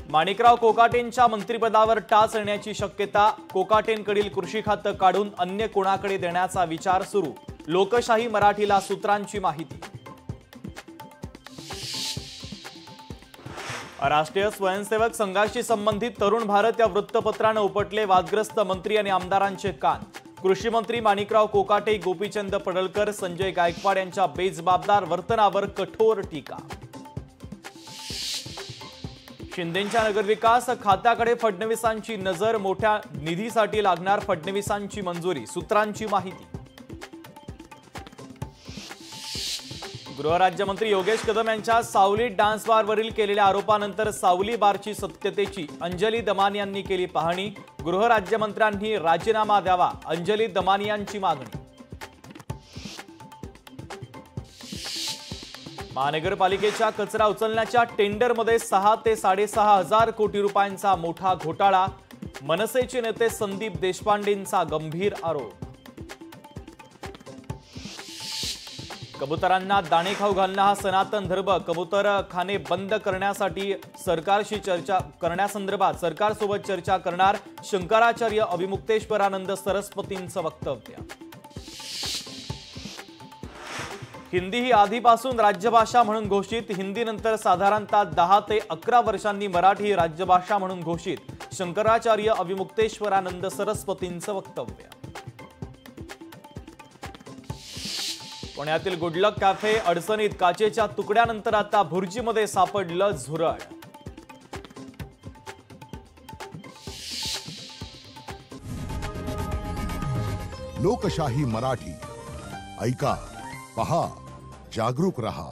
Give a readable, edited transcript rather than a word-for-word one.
माणिकराव कोकाटेंच्या मंत्रिपदावर टाच येण्याची शक्यता। कोकाटेंकडील कृषी खातं काढून अन्य कोणाकडे देण्याचा विचार सुरू। लोकशाही मराठीला सूत्रांची माहिती। राष्ट्रीय स्वयंसेवक संघाशी संबंधित तरुण भारत या वृत्तपत्राने उपटले वादग्रस्त मंत्री आणि आमदारांचे कान। कृषी मंत्री माणिकराव कोकाटे, गोपीचंद पडळकर, संजय गायकवाड यांच्या बेजबाबदार वर्तनावर कठोर टीका। शिंदेंच्या नगरविकास खात्याकडे फडणवीसांची नजर। मोठ्या निधीसाठी लागणार फडणवीसांची मंजुरी। सूत्रांची माहिती। गृहराज्यमंत्री योगेश कदम यांच्या सावली डान्स बारवरील केलेल्या आरोपानंतर सावली बारची सत्यतेची अंजली दमानियांनी केली पाहणी। गृहराज्यमंत्र्यांनी राजीनामा द्यावा, अंजली दमानियांची मागणी। महानगरपालिकेच्या कचरा उचलण्याच्या टेंडरमध्ये 6 ते 6.5 हजार कोटी रुपयांचा मोठा घोटाळा। मनसेचे नेते संदीप देशपांडेंचा गंभीर आरोप। कबुतरांना दाणे खाऊ घालणं हा सनातन धर्म। कबूतरखाने बंद करण्यासाठी सरकारशी चर्चा करण्यासंदर्भात सरकारसोबत चर्चा करणार। शंकराचार्य अभिमुक्तेश्वरानंद सरस्वतींचं वक्तव्य। हिंदी ही आधीपासून राज्यभाषा म्हणून घोषित। हिंदीनंतर साधारणतः 10 ते 11 वर्षांनी मराठी ही राज्यभाषा म्हणून घोषित। शंकराचार्य अभिमुक्तेश्वरानंद सरस्वतींचं वक्तव्य। पुण्यातील गुडलक कॅफे अडचणीत। काचेच्या तुकड्यानंतर आता भुर्जीमध्ये सापडलं झुरळ। लोकशाही मराठी ऐका, पहा, जागरूक रहा।